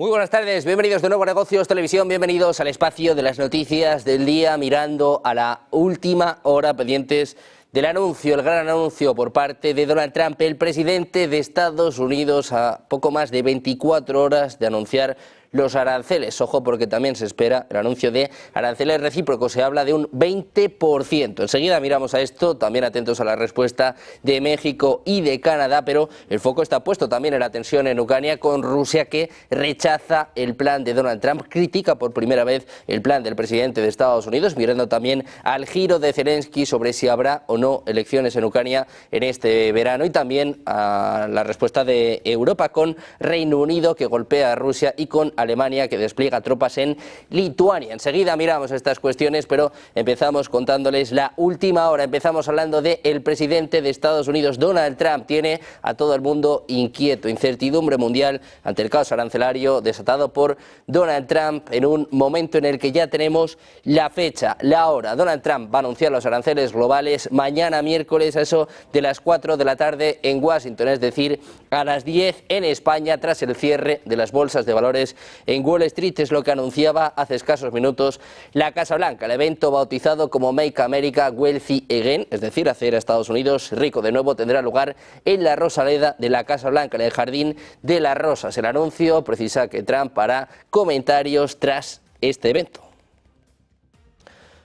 Muy buenas tardes, bienvenidos de nuevo a Negocios Televisión, bienvenidos al espacio de las noticias del día, mirando a la última hora, pendientes del anuncio, el gran anuncio por parte de Donald Trump, el presidente de Estados Unidos, a poco más de 24 horas de anunciar los aranceles. Ojo, porque también se espera el anuncio de aranceles recíprocos, se habla de un 20%. Enseguida miramos a esto, también atentos a la respuesta de México y de Canadá, pero el foco está puesto también en la tensión en Ucrania con Rusia, que rechaza el plan de Donald Trump, critica por primera vez el plan del presidente de Estados Unidos, mirando también al giro de Zelensky sobre si habrá o no elecciones en Ucrania en este verano, y también a la respuesta de Europa con Reino Unido, que golpea a Rusia, y con Alemania, que despliega tropas en Lituania. Enseguida miramos estas cuestiones, pero empezamos contándoles la última hora. Empezamos hablando del presidente de Estados Unidos, Donald Trump. Tiene a todo el mundo inquieto, incertidumbre mundial ante el caos arancelario desatado por Donald Trump en un momento en el que ya tenemos la fecha, la hora. Donald Trump va a anunciar los aranceles globales mañana miércoles a eso de las 4 de la tarde en Washington, es decir, a las 10 en España, tras el cierre de las bolsas de valores en Wall Street. Es lo que anunciaba hace escasos minutos la Casa Blanca. El evento, bautizado como Make America Wealthy Again, es decir, hacer a Estados Unidos rico de nuevo, tendrá lugar en la Rosaleda de la Casa Blanca, en el Jardín de las Rosas. El anuncio precisa que Trump hará comentarios tras este evento.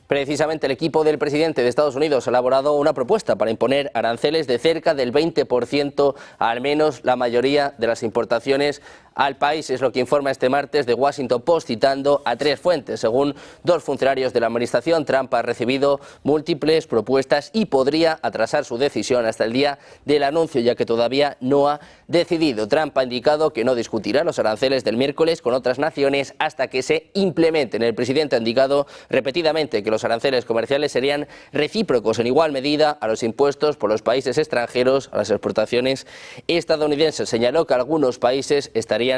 Precisamente el equipo del presidente de Estados Unidos ha elaborado una propuesta para imponer aranceles de cerca del 20% a al menos la mayoría de las importaciones al país. Es lo que informa este martes The Washington Post, citando a tres fuentes. Según dos funcionarios de la administración, Trump ha recibido múltiples propuestas y podría atrasar su decisión hasta el día del anuncio, ya que todavía no ha decidido. Trump ha indicado que no discutirá los aranceles del miércoles con otras naciones hasta que se implementen. El presidente ha indicado repetidamente que los aranceles comerciales serían recíprocos en igual medida a los impuestos por los países extranjeros a las exportaciones estadounidenses. Señaló que algunos países estarían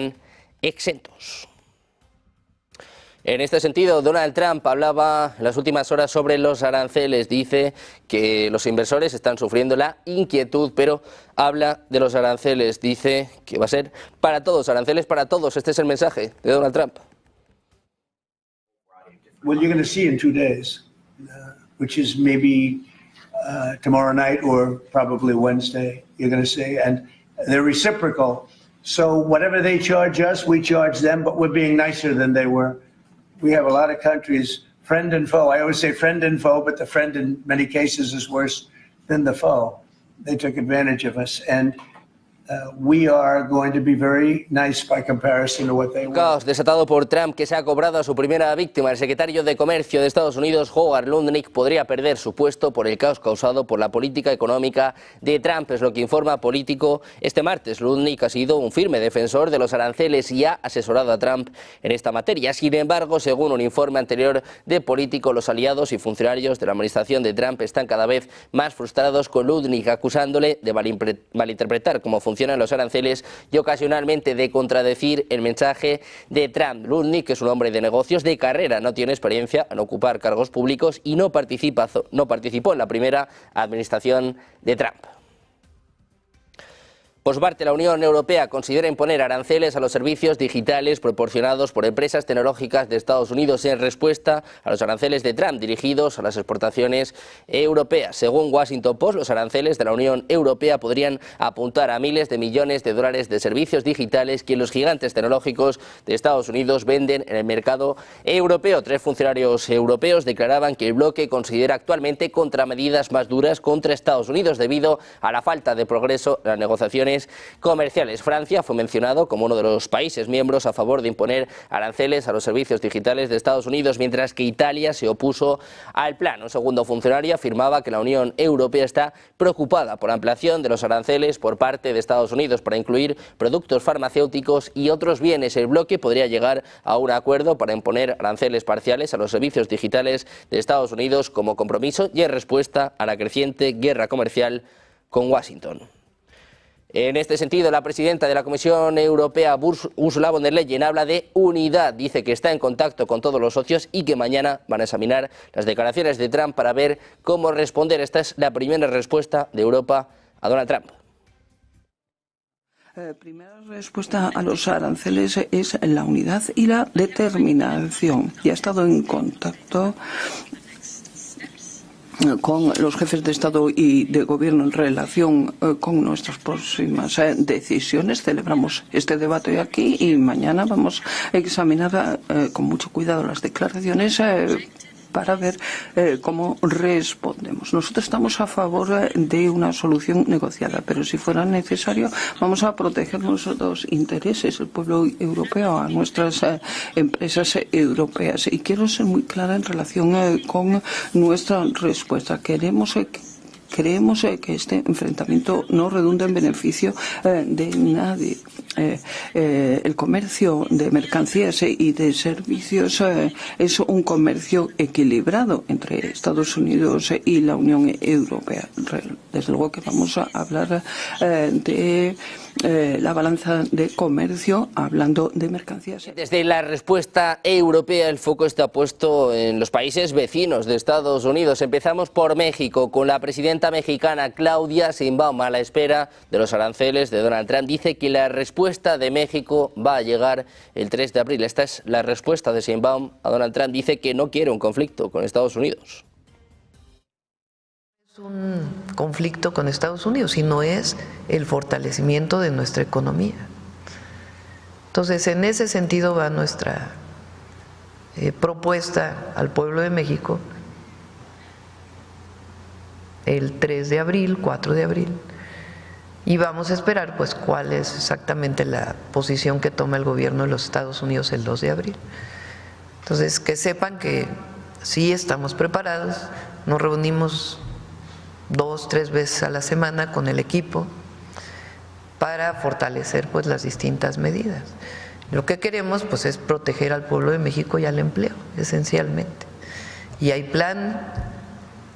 exentos. En este sentido, Donald Trump hablaba en las últimas horas sobre los aranceles. Dice que los inversores están sufriendo la inquietud, pero habla de los aranceles. Dice que va a ser para todos, aranceles para todos. Este es el mensaje de Donald Trump. Well, you're going to see in 2 days, which is maybe tomorrow night or probably Wednesday, you're going to see, and they're reciprocal. So whatever they charge us, we charge them, but we're being nicer than they were. We have a lot of countries, friend and foe. I always say friend and foe, but the friend in many cases is worse than the foe. They took advantage of us, and we are going to be very nice by comparison to what they were. Caos desatado por Trump, que se ha cobrado a su primera víctima. El secretario de Comercio de Estados Unidos, Howard Lutnick, podría perder su puesto por el caos causado por la política económica de Trump. Es lo que informa Político este martes. Lutnick ha sido un firme defensor de los aranceles y ha asesorado a Trump en esta materia. Sin embargo, según un informe anterior de Político, los aliados y funcionarios de la administración de Trump están cada vez más frustrados con Lutnick, acusándole de malinterpretar cómo funcionan los aranceles y ocasionalmente de contradecir el mensaje de Trump. Lutnick, que es un hombre de negocios de carrera, no tiene experiencia en ocupar cargos públicos y no participó en la primera administración de Trump. Por su parte, la Unión Europea considera imponer aranceles a los servicios digitales proporcionados por empresas tecnológicas de Estados Unidos en respuesta a los aranceles de Trump dirigidos a las exportaciones europeas. Según Washington Post, los aranceles de la Unión Europea podrían apuntar a miles de millones de dólares de servicios digitales que los gigantes tecnológicos de Estados Unidos venden en el mercado europeo. Tres funcionarios europeos declaraban que el bloque considera actualmente contramedidas más duras contra Estados Unidos debido a la falta de progreso en las negociaciones comerciales. Francia fue mencionado como uno de los países miembros a favor de imponer aranceles a los servicios digitales de Estados Unidos, mientras que Italia se opuso al plan. Un segundo funcionario afirmaba que la Unión Europea está preocupada por la ampliación de los aranceles por parte de Estados Unidos para incluir productos farmacéuticos y otros bienes. El bloque podría llegar a un acuerdo para imponer aranceles parciales a los servicios digitales de Estados Unidos como compromiso y en respuesta a la creciente guerra comercial con Washington. En este sentido, la presidenta de la Comisión Europea, Ursula von der Leyen, habla de unidad. Dice que está en contacto con todos los socios y que mañana van a examinar las declaraciones de Trump para ver cómo responder. Esta es la primera respuesta de Europa a Donald Trump. Primera respuesta a los aranceles es la unidad y la determinación. Ya he estado en contacto con los jefes de Estado y de Gobierno en relación con nuestras próximas decisiones. Celebramos este debate aquí y mañana vamos a examinar con mucho cuidado las declaraciones para ver cómo respondemos. Nosotros estamos a favor de una solución negociada, pero si fuera necesario vamos a proteger nuestros intereses, el pueblo europeo, a nuestras empresas europeas. Y quiero ser muy clara en relación con nuestra respuesta. Creemos que este enfrentamiento no redunda en beneficio de nadie. El comercio de mercancías y de servicios es un comercio equilibrado entre Estados Unidos y la Unión Europea. Desde luego que vamos a hablar de la balanza de comercio hablando de mercancías. Desde la respuesta europea el foco está puesto en los países vecinos de Estados Unidos. Empezamos por México, con la presidenta mexicana Claudia Sheinbaum a la espera de los aranceles de Donald Trump. Dice que la respuesta de México va a llegar el 3 de abril. Esta es la respuesta de Sheinbaum a Donald Trump. Dice que no quiere un conflicto con Estados Unidos. Un conflicto con Estados Unidos, sino es el fortalecimiento de nuestra economía. Entonces, en ese sentido va nuestra propuesta al pueblo de México el 3 de abril, 4 de abril, y vamos a esperar pues cuál es exactamente la posición que toma el gobierno de los Estados Unidos el 2 de abril. Entonces, que sepan que sí estamos preparados, nos reunimos 2, 3 veces a la semana con el equipo para fortalecer pues las distintas medidas. Lo que queremos pues es proteger al pueblo de México y al empleo, esencialmente. Y hay plan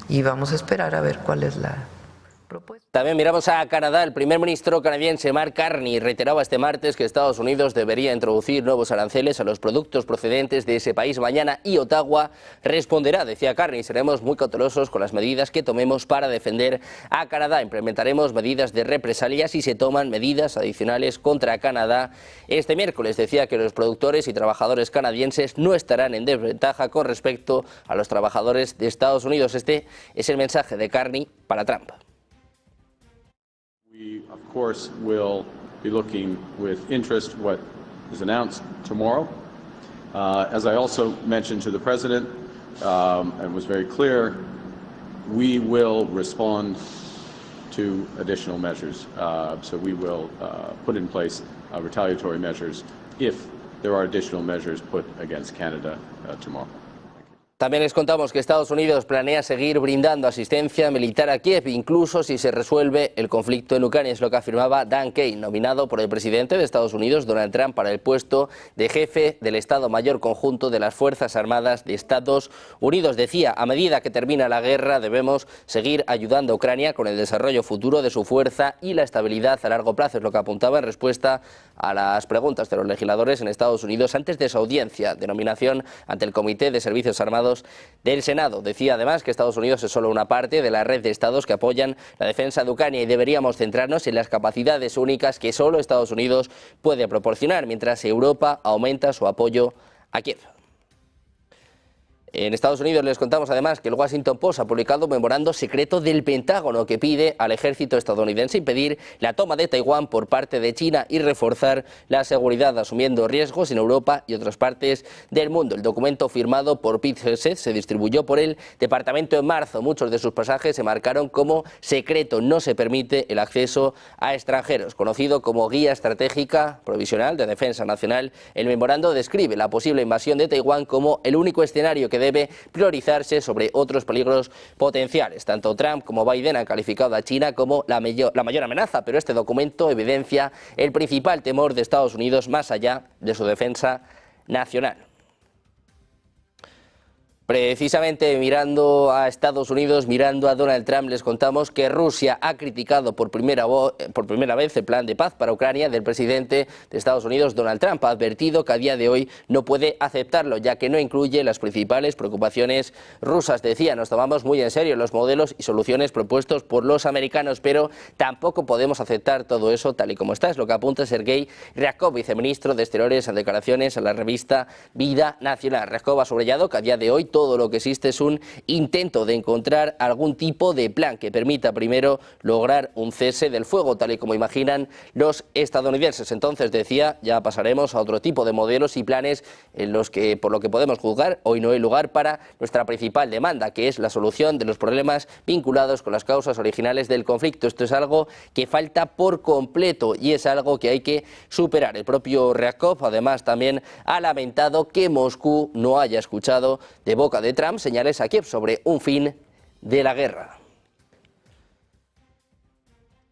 y vamos a esperar a ver cuál es la propuesta. También miramos a Canadá. El primer ministro canadiense Carney reiteraba este martes que Estados Unidos debería introducir nuevos aranceles a los productos procedentes de ese país mañana y Ottawa responderá, decía Carney. Seremos muy cautelosos con las medidas que tomemos para defender a Canadá. Implementaremos medidas de represalia si se toman medidas adicionales contra Canadá. Este miércoles decía que los productores y trabajadores canadienses no estarán en desventaja con respecto a los trabajadores de Estados Unidos. Este es el mensaje de Carney para Trump. We, of course, will be looking with interest what is announced tomorrow. As I also mentioned to the President, and was very clear, we will respond to additional measures. So we will put in place retaliatory measures if there are additional measures put against Canada tomorrow. También les contamos que Estados Unidos planea seguir brindando asistencia militar a Kiev, incluso si se resuelve el conflicto en Ucrania. Es lo que afirmaba Dan Kane, nominado por el presidente de Estados Unidos, Donald Trump, para el puesto de jefe del Estado Mayor Conjunto de las Fuerzas Armadas de Estados Unidos. Decía, a medida que termina la guerra debemos seguir ayudando a Ucrania con el desarrollo futuro de su fuerza y la estabilidad a largo plazo. Es lo que apuntaba en respuesta a las preguntas de los legisladores en Estados Unidos antes de su audiencia de nominación ante el Comité de Servicios Armados del Senado. Decía además que Estados Unidos es solo una parte de la red de estados que apoyan la defensa de Ucrania y deberíamos centrarnos en las capacidades únicas que solo Estados Unidos puede proporcionar, mientras Europa aumenta su apoyo a Kiev. En Estados Unidos les contamos además que el Washington Post ha publicado un memorando secreto del Pentágono que pide al ejército estadounidense impedir la toma de Taiwán por parte de China y reforzar la seguridad asumiendo riesgos en Europa y otras partes del mundo. El documento firmado por Pete Hegseth se distribuyó por el Departamento en marzo. Muchos de sus pasajes se marcaron como secreto. No se permite el acceso a extranjeros. Conocido como Guía Estratégica Provisional de Defensa Nacional, el memorando describe la posible invasión de Taiwán como el único escenario que debe priorizarse sobre otros peligros potenciales. Tanto Trump como Biden han calificado a China como la mayor amenaza, pero este documento evidencia el principal temor de Estados Unidos más allá de su defensa nacional. Precisamente mirando a Estados Unidos, mirando a Donald Trump, les contamos que Rusia ha criticado por primera vez el plan de paz para Ucrania del presidente de Estados Unidos, Donald Trump. Ha advertido que a día de hoy no puede aceptarlo, ya que no incluye las principales preocupaciones rusas. Decía, nos tomamos muy en serio los modelos y soluciones propuestos por los americanos, pero tampoco podemos aceptar todo eso tal y como está. Es lo que apunta Sergei Ryabkov, viceministro de Exteriores, en declaraciones a la revista Vida Nacional. Ryabkov ha subrayado que a día de hoy todo lo que existe es un intento de encontrar algún tipo de plan que permita primero lograr un cese del fuego, tal y como imaginan los estadounidenses. Entonces, decía, ya pasaremos a otro tipo de modelos y planes en los que, por lo que podemos juzgar, hoy no hay lugar para nuestra principal demanda, que es la solución de los problemas vinculados con las causas originales del conflicto. Esto es algo que falta por completo y es algo que hay que superar. El propio Ryabkov, además, también ha lamentado que Moscú no haya escuchado de boca de Trump señales a Kiev sobre un fin de la guerra.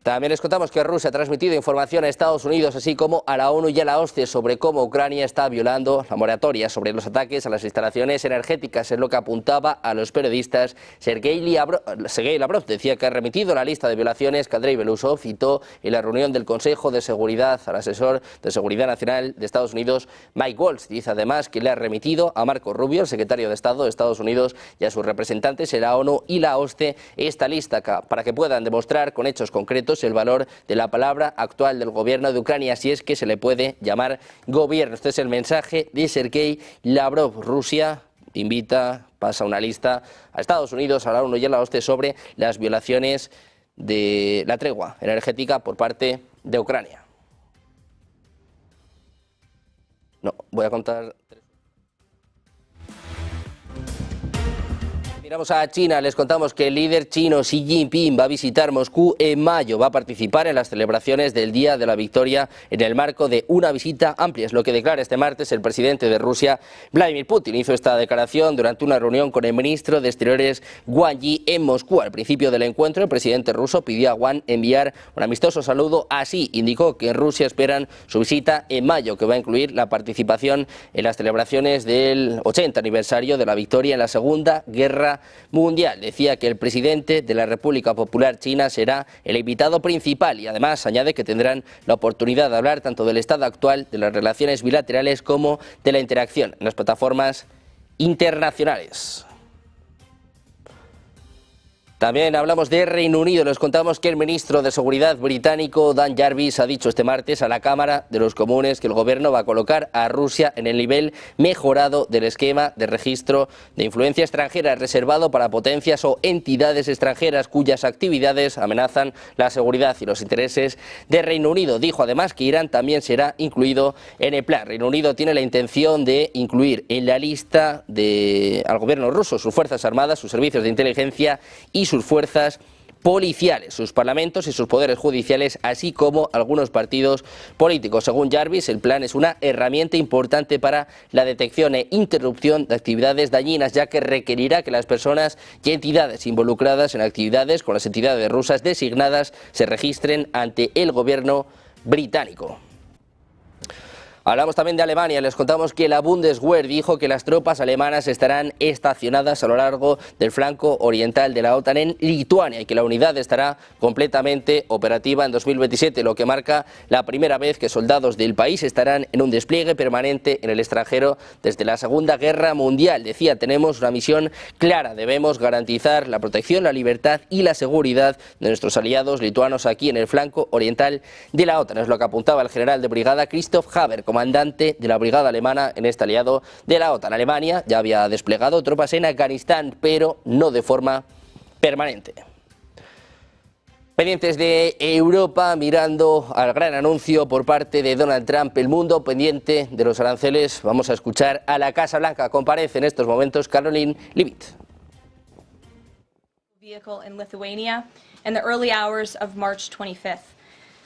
También les contamos que Rusia ha transmitido información a Estados Unidos, así como a la ONU y a la OSCE, sobre cómo Ucrania está violando la moratoria sobre los ataques a las instalaciones energéticas. Es lo que apuntaba a los periodistas Sergei Ryabkov. Decía que ha remitido la lista de violaciones que Andrei Belousov citó en la reunión del Consejo de Seguridad al asesor de Seguridad Nacional de Estados Unidos, Mike Waltz. Dice además que le ha remitido a Marco Rubio, el secretario de Estado de Estados Unidos, y a sus representantes en la ONU y la OSCE esta lista para que puedan demostrar con hechos concretos el valor de la palabra actual del gobierno de Ucrania, si es que se le puede llamar gobierno. Este es el mensaje de Sergei Ryabkov. Rusia pasa una lista a Estados Unidos, a la ONU y a la OSCE sobre las violaciones de la tregua energética por parte de Ucrania. No, voy a contar. Miramos a China, les contamos que el líder chino Xi Jinping va a visitar Moscú en mayo, va a participar en las celebraciones del Día de la Victoria en el marco de una visita amplia. Es lo que declara este martes el presidente de Rusia, Vladimir Putin. Hizo esta declaración durante una reunión con el ministro de Exteriores, Wang Yi, en Moscú. Al principio del encuentro, el presidente ruso pidió a Wang enviar un amistoso saludo. Así indicó que en Rusia esperan su visita en mayo, que va a incluir la participación en las celebraciones del 80 aniversario de la victoria en la Segunda Guerra Mundial. Decía que el presidente de la República Popular China será el invitado principal y además añade que tendrán la oportunidad de hablar tanto del estado actual de las relaciones bilaterales como de la interacción en las plataformas internacionales. También hablamos de Reino Unido. Les contamos que el ministro de Seguridad británico, Dan Jarvis, ha dicho este martes a la Cámara de los Comunes que el gobierno va a colocar a Rusia en el nivel mejorado del esquema de registro de influencia extranjera reservado para potencias o entidades extranjeras cuyas actividades amenazan la seguridad y los intereses de Reino Unido. Dijo además que Irán también será incluido en el plan. Reino Unido tiene la intención de incluir en la lista al gobierno ruso sus fuerzas armadas, sus servicios de inteligencia y sus fuerzas policiales, sus parlamentos y sus poderes judiciales, así como algunos partidos políticos. Según Jarvis, el plan es una herramienta importante para la detección e interrupción de actividades dañinas, ya que requerirá que las personas y entidades involucradas en actividades con las entidades rusas designadas se registren ante el gobierno británico. Hablamos también de Alemania. Les contamos que la Bundeswehr dijo que las tropas alemanas estarán estacionadas a lo largo del flanco oriental de la OTAN en Lituania y que la unidad estará completamente operativa en 2027, lo que marca la primera vez que soldados del país estarán en un despliegue permanente en el extranjero desde la Segunda Guerra Mundial. Decía, tenemos una misión clara, debemos garantizar la protección, la libertad y la seguridad de nuestros aliados lituanos aquí en el flanco oriental de la OTAN. Es lo que apuntaba el general de brigada Christoph Haber, comandante de la brigada alemana en este aliado de la OTAN. Alemania ya había desplegado tropas en Afganistán, pero no de forma permanente. Pendientes de Europa, mirando al gran anuncio por parte de Donald Trump, el mundo pendiente de los aranceles. Vamos a escuchar a la Casa Blanca. Comparece en estos momentos Caroline Leavitt. Vehicle in Lithuania in the early hours of March 25th.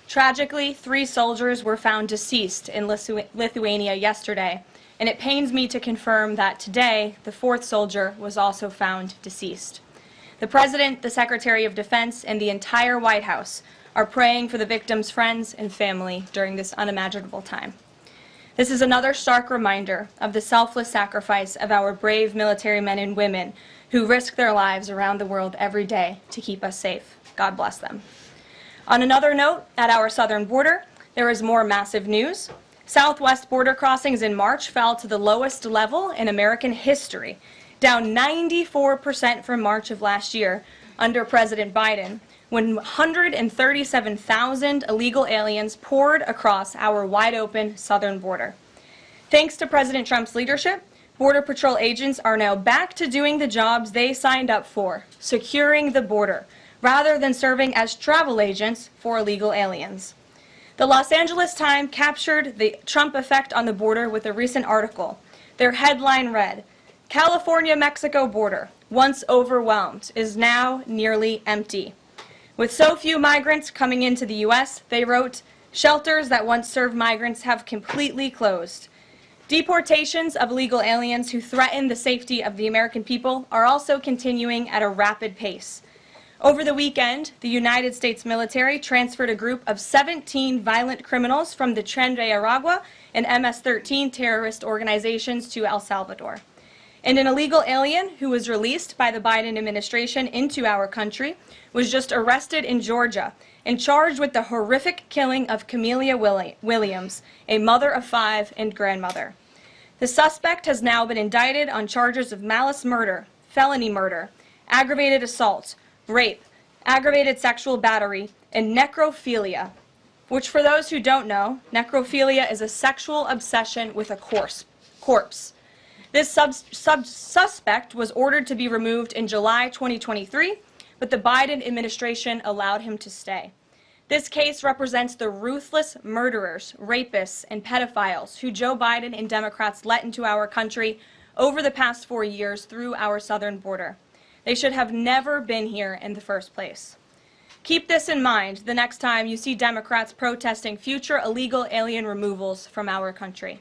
Tragically, 3 soldiers were found deceased in Lithuania yesterday, and it pains me to confirm that today, the 4th soldier was also found deceased. The President, the Secretary of Defense, and the entire White House are praying for the victims' friends and family during this unimaginable time. This is another stark reminder of the selfless sacrifice of our brave military men and women who risk their lives around the world every day to keep us safe. God bless them. On another note, at our southern border, there is more massive news. Southwest border crossings in March fell to the lowest level in American history, down 94% from March of last year under President Biden, when 137,000 illegal aliens poured across our wide-open southern border. Thanks to President Trump's leadership, Border Patrol agents are now back to doing the jobs they signed up for, securing the border, rather than serving as travel agents for illegal aliens. The Los Angeles Times captured the Trump effect on the border with a recent article. Their headline read, "California-Mexico border, once overwhelmed, is now nearly empty." With so few migrants coming into the U.S., they wrote, "Shelters that once served migrants have completely closed." Deportations of illegal aliens who threaten the safety of the American people are also continuing at a rapid pace. Over the weekend, the United States military transferred a group of 17 violent criminals from the Tren de Aragua and MS-13 terrorist organizations to El Salvador. And an illegal alien who was released by the Biden administration into our country was just arrested in Georgia and charged with the horrific killing of Camelia Williams, a mother of 5 and grandmother. The suspect has now been indicted on charges of malice murder, felony murder, aggravated assault, rape, aggravated sexual battery, and necrophilia, which, for those who don't know, necrophilia is a sexual obsession with a corpse. This suspect was ordered to be removed in July 2023, but the Biden administration allowed him to stay. This case represents the ruthless murderers, rapists, and pedophiles who Joe Biden and Democrats let into our country over the past 4 years through our southern border. They should have never been here in the first place. Keep this in mind the next time you see Democrats protesting future illegal alien removals from our country.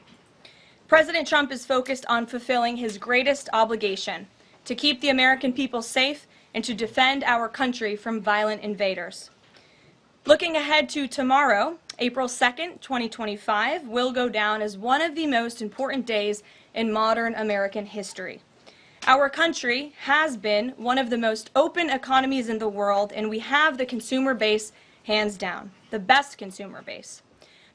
President Trump is focused on fulfilling his greatest obligation, to keep the American people safe and to defend our country from violent invaders. Looking ahead to tomorrow, April 2nd, 2025, will go down as one of the most important days in modern American history. Our country has been one of the most open economies in the world, and we have the consumer base hands down, the best consumer base.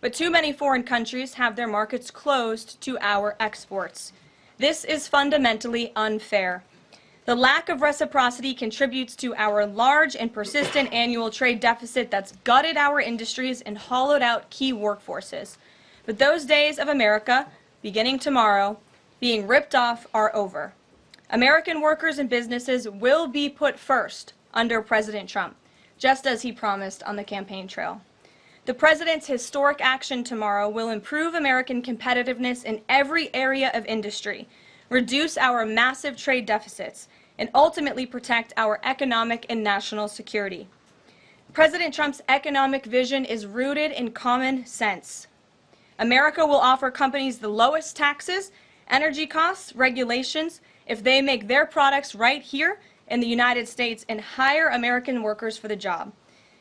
But too many foreign countries have their markets closed to our exports. This is fundamentally unfair. The lack of reciprocity contributes to our large and persistent annual trade deficit that's gutted our industries and hollowed out key workforces. But those days of America, beginning tomorrow, being ripped off are over. American workers and businesses will be put first under President Trump, just as he promised on the campaign trail. The President's historic action tomorrow will improve American competitiveness in every area of industry, reduce our massive trade deficits, and ultimately protect our economic and national security. President Trump's economic vision is rooted in common sense. America will offer companies the lowest taxes, energy costs, regulations, if they make their products right here in the United States and hire American workers for the job.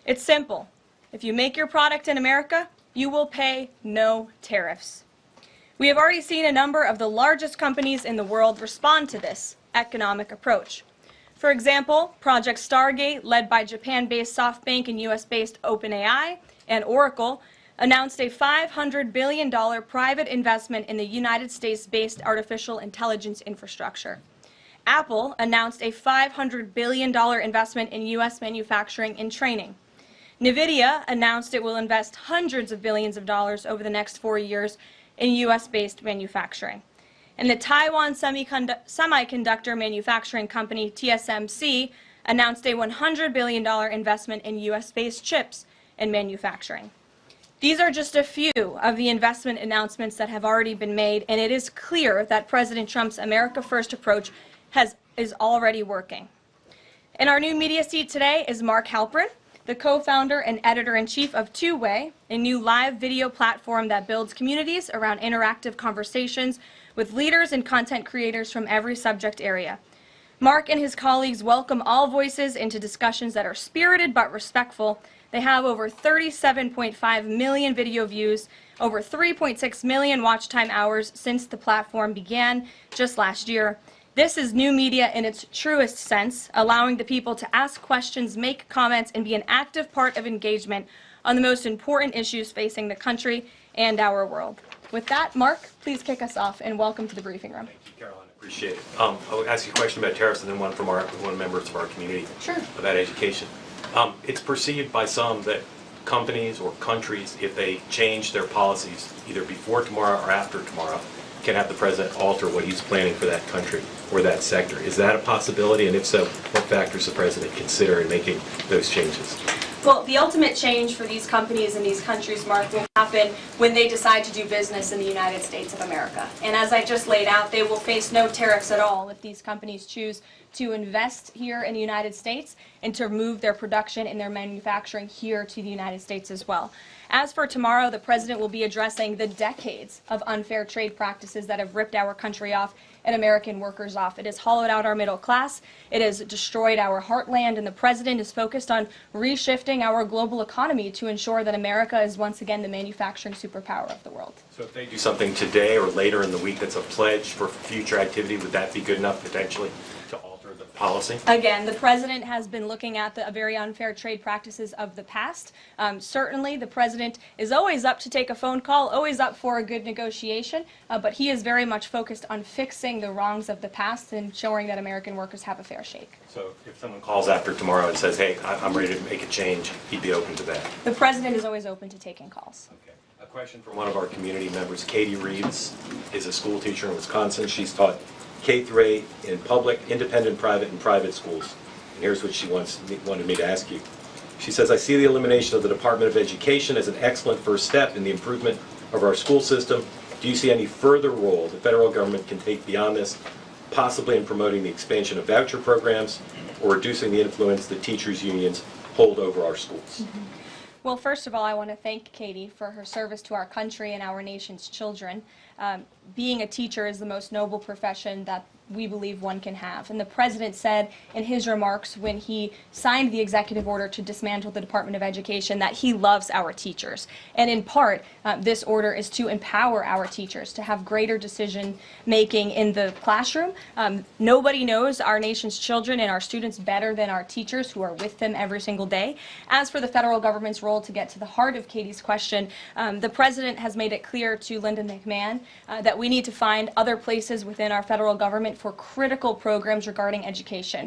It's simple. If you make your product in America, you will pay no tariffs. We have already seen a number of the largest companies in the world respond to this economic approach. For example, Project Stargate, led by Japan-based SoftBank and US-based OpenAI and Oracle, announced a $500 billion private investment in the United States-based artificial intelligence infrastructure. Apple announced a $500 billion investment in U.S. manufacturing and training. NVIDIA announced it will invest hundreds of billions of dollars over the next 4 years in U.S.-based manufacturing. And the Taiwan semiconductor manufacturing company TSMC announced a $100 billion investment in U.S.-based chips and manufacturing. These are just a few of the investment announcements that have already been made, and it is clear that President Trump's America First approach is already working. In our new media seat today is Mark Halperin, the co-founder and editor-in-chief of Two Way, a new live video platform that builds communities around interactive conversations with leaders and content creators from every subject area. Mark and his colleagues welcome all voices into discussions that are spirited but respectful, They have over 37.5 million video views, over 3.6 million watch time hours since the platform began just last year. This is new media in its truest sense, allowing the people to ask questions, make comments, and be an active part of engagement on the most important issues facing the country and our world. With that, Mark, please kick us off, and welcome to the briefing room. Thank you, Caroline. Appreciate it. I'll ask you a question about tariffs and then one from one members of our community about education. It's perceived by some that companies or countries, if they change their policies either before tomorrow or after tomorrow, can have the president alter what he's planning for that country or that sector. Is that a possibility? And if so, what factors the president consider in making those changes? Well, the ultimate change for these companies and these countries, Mark, will happen when they decide to do business in the United States of America. And as I just laid out, they will face no tariffs at all if these companies choose to invest here in the United States and to move their production and their manufacturing here to the United States as well. As for tomorrow, the president will be addressing the decades of unfair trade practices that have ripped our country off and American workers off. It has hollowed out our middle class, it has destroyed our heartland, and the president is focused on reshifting our global economy to ensure that America is once again the manufacturing superpower of the world. So if they do something today or later in the week that's a pledge for future activity, would that be good enough potentially to alter the policy? Again, the president has been looking at the very unfair trade practices of the past. Certainly, the president is always up to take a phone call, always up for a good negotiation, but he is very much focused on fixing the wrongs of the past and ensuring that American workers have a fair shake. So if someone calls after tomorrow and says, hey, I'm ready to make a change, he'd be open to that? The president is always open to taking calls. Okay. A question from one of our community members. Katie Reeves is a school teacher in Wisconsin. She's taught K-8 in public, independent, private, and private schools. And here's what she wanted me to ask you. She says, I see the elimination of the Department of Education as an excellent first step in the improvement of our school system. Do you see any further role the federal government can take beyond this, possibly in promoting the expansion of voucher programs or reducing the influence that teachers' unions hold over our schools? Well, first of all, I want to thank Katie for her service to our country and our nation's children. Being a teacher is the most noble profession that we believe one can have. And the president said in his remarks when he signed the executive order to dismantle the Department of Education that he loves our teachers. And in part, this order is to empower our teachers to have greater decision making in the classroom. Nobody knows our nation's children and our students better than our teachers who are with them every single day. As for the federal government's role, to get to the heart of Katie's question, the president has made it clear to Linda McMahon that we need to find other places within our federal government for critical programs regarding education.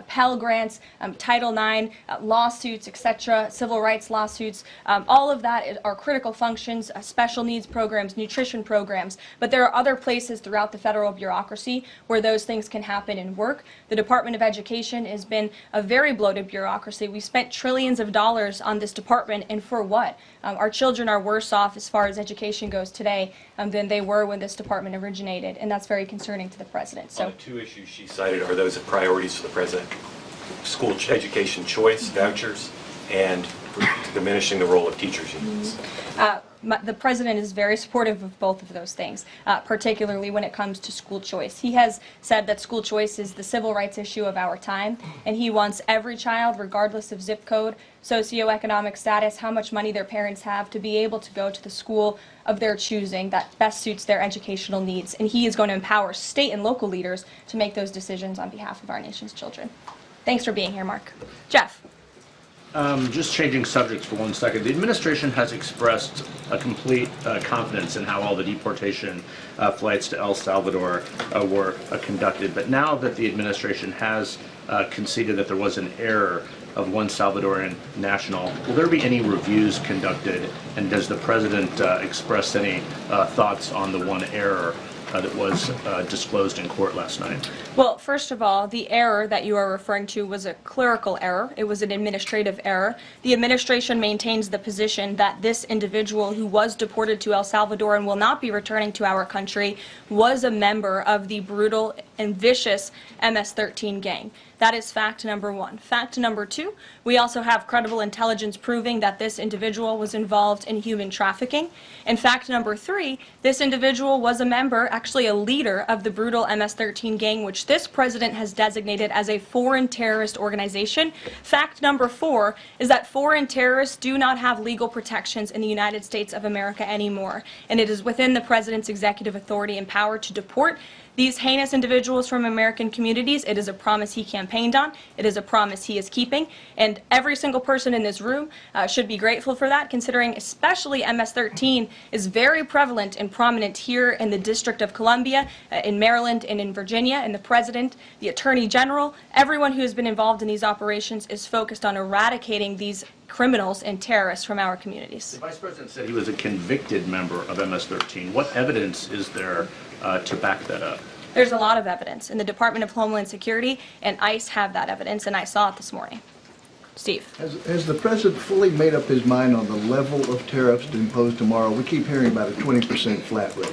Pell Grants, Title IX, lawsuits, etc., civil rights lawsuits, all of that are critical functions, special needs programs, nutrition programs, but there are other places throughout the federal bureaucracy where those things can happen and work. The Department of Education has been a very bloated bureaucracy. We spent trillions of dollars on this department, and for what? Our children are worse off as far as education goes today than they were when this department originated, and that's very concerning to the president. So, the two issues she cited are those priorities for the president: school education choice, vouchers, and diminishing the role of teachers' unions. The president is very supportive of both of those things, particularly when it comes to school choice. He has said that school choice is the civil rights issue of our time, and he wants every child, regardless of zip code, socioeconomic status, how much money their parents have, to be able to go to the school of their choosing that best suits their educational needs. And he is going to empower state and local leaders to make those decisions on behalf of our nation's children. Thanks for being here, Mark. Jeff. Just changing subjects for 1 second. The administration has expressed a complete confidence in how all the deportation flights to El Salvador were conducted. But now that the administration has conceded that there was an error of one Salvadoran national, will there be any reviews conducted? And does the president express any thoughts on the one error that was disclosed in court last night? Well, first of all, the error that you are referring to was a clerical error. It was an administrative error. The administration maintains the position that this individual who was deported to El Salvador and will not be returning to our country was a member of the brutal and vicious MS-13 gang. That is fact number one. Fact number two, we also have credible intelligence proving that this individual was involved in human trafficking. And fact number three, this individual was a member, actually a leader, of the brutal MS-13 gang, which this president has designated as a foreign terrorist organization. Fact number four is that foreign terrorists do not have legal protections in the United States of America anymore, and it is within the president's executive authority and power to deport these heinous individuals from American communities. It is a promise he campaigned on. It is a promise he is keeping. And every single person in this room should be grateful for that, considering especially MS-13 is very prevalent and prominent here in the District of Columbia, in Maryland, and in Virginia. And the President, the Attorney General, everyone who has been involved in these operations is focused on eradicating these criminals and terrorists from our communities. The Vice President said he was a convicted member of MS-13. What evidence is there to back that up? There's a lot of evidence, and the Department of Homeland Security and ICE have that evidence, and I saw it this morning. Steve. Has the President fully made up his mind on the level of tariffs to impose tomorrow? We keep hearing about a 20% flat rate.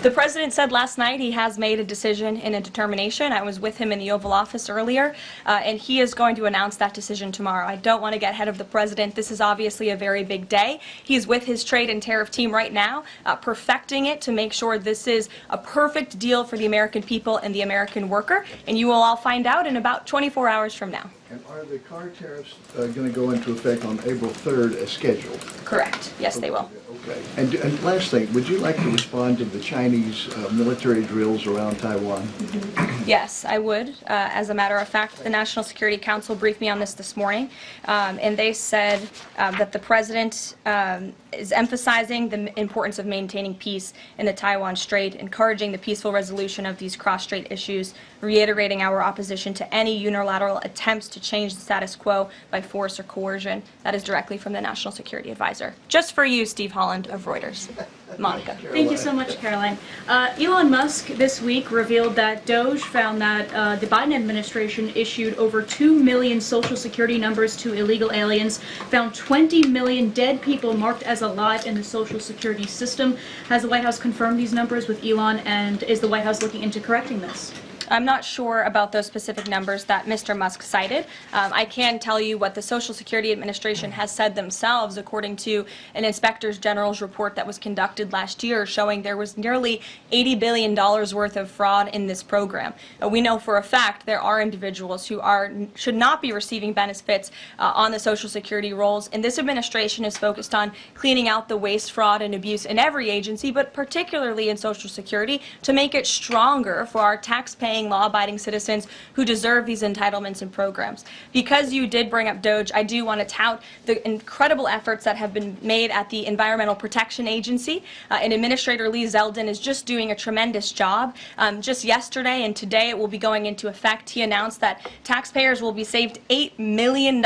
The President said last night he has made a decision and a determination. I was with him in the Oval Office earlier, and he is going to announce that decision tomorrow. I don't want to get ahead of the President. This is obviously a very big day. He's with his trade and tariff team right now, perfecting it to make sure this is a perfect deal for the American people and the American worker, and you will all find out in about 24 hours from now. And are the car tariffs going to go into effect on April 3rd as scheduled? Correct. Yes, they will. Okay. And last thing, would you like to respond to the Chinese military drills around Taiwan? Yes, I would. As a matter of fact, the National Security Council briefed me on this morning, and they said that the President is emphasizing the importance of maintaining peace in the Taiwan Strait, encouraging the peaceful resolution of these cross-strait issues, reiterating our opposition to any unilateral attempts to change the status quo by force or coercion. That is directly from the National Security Advisor. Just for you, Steve Holland of Reuters. Monica. Thank you so much, Caroline. Elon Musk this week revealed that Doge found that the Biden administration issued over 2 million Social Security numbers to illegal aliens, found 20 million dead people marked as alive in the Social Security system. Has the White House confirmed these numbers with Elon, and is the White House looking into correcting this? I'm not sure about those specific numbers that Mr. Musk cited. I can tell you what the Social Security Administration has said themselves, according to an Inspector General's report that was conducted last year, showing there was nearly $80 billion worth of fraud in this program. We know for a fact there are individuals who should not be receiving benefits on the Social Security rolls, and this administration is focused on cleaning out the waste, fraud, and abuse in every agency, but particularly in Social Security, to make it stronger for our tax-paying, law-abiding citizens who deserve these entitlements and programs. Because you did bring up Doge, I do want to tout the incredible efforts that have been made at the Environmental Protection Agency, and Administrator Lee Zeldin is just doing a tremendous job. Just yesterday and today it will be going into effect. He announced that taxpayers will be saved $8 million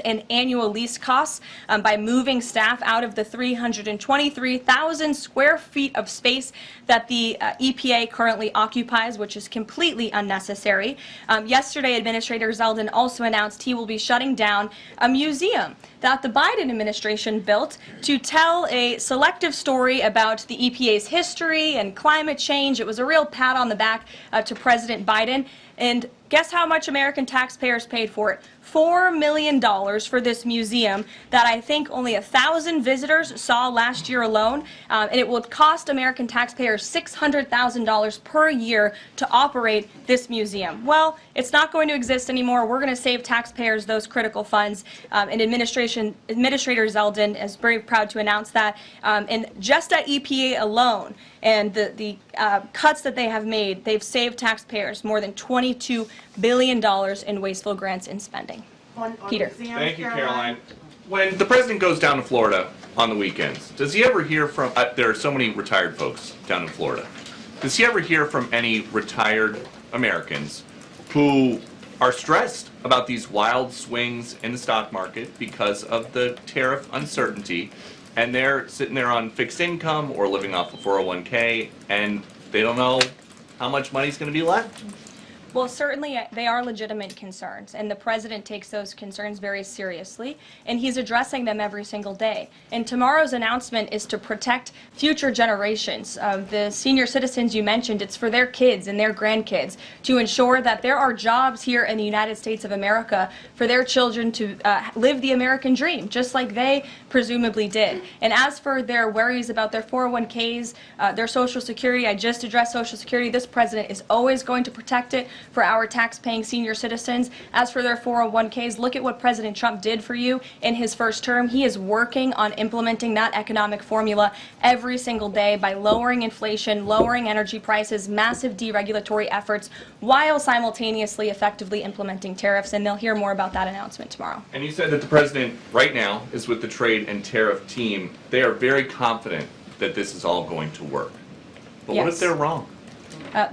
in annual lease costs by moving staff out of the 323,000 square feet of space that the EPA currently occupies, which is completely unnecessary. Yesterday, Administrator Zeldin also announced he will be shutting down a museum that the Biden administration built to tell a selective story about the EPA's history and climate change. It was a real pat on the back to President Biden. And guess how much American taxpayers paid for it? $4 million for this museum that I think only 1,000 visitors saw last year alone, and it will cost American taxpayers $600,000 per year to operate this museum. Well, it's not going to exist anymore. We're going to save taxpayers those critical funds, and Administrator Zeldin is very proud to announce that. And just at EPA alone, and the cuts that they have made, they've saved taxpayers more than $22 billion in wasteful grants and spending. Peter. Thank you, Caroline. When the president goes down to Florida on the weekends, does he ever hear from, there are so many retired folks down in Florida, does he ever hear from any retired Americans who are stressed about these wild swings in the stock market because of the tariff uncertainty, and they're sitting there on fixed income or living off a 401k, and they don't know how much money's going to be left? Well, certainly they are legitimate concerns, and the president takes those concerns very seriously, and he's addressing them every single day. And tomorrow's announcement is to protect future generations. The senior citizens you mentioned, it's for their kids and their grandkids to ensure that there are jobs here in the United States of America for their children to live the American dream, just like they presumably did. And as for their worries about their 401ks, their Social Security, I just addressed Social Security. This president is always going to protect it for our tax-paying senior citizens. As for their 401ks, look at what President Trump did for you in his first term. He is working on implementing that economic formula every single day by lowering inflation, lowering energy prices, massive deregulatory efforts, while simultaneously effectively implementing tariffs, and they'll hear more about that announcement tomorrow. And you said that the president right now is with the trade and tariff team. They are very confident that this is all going to work. But what if they're wrong?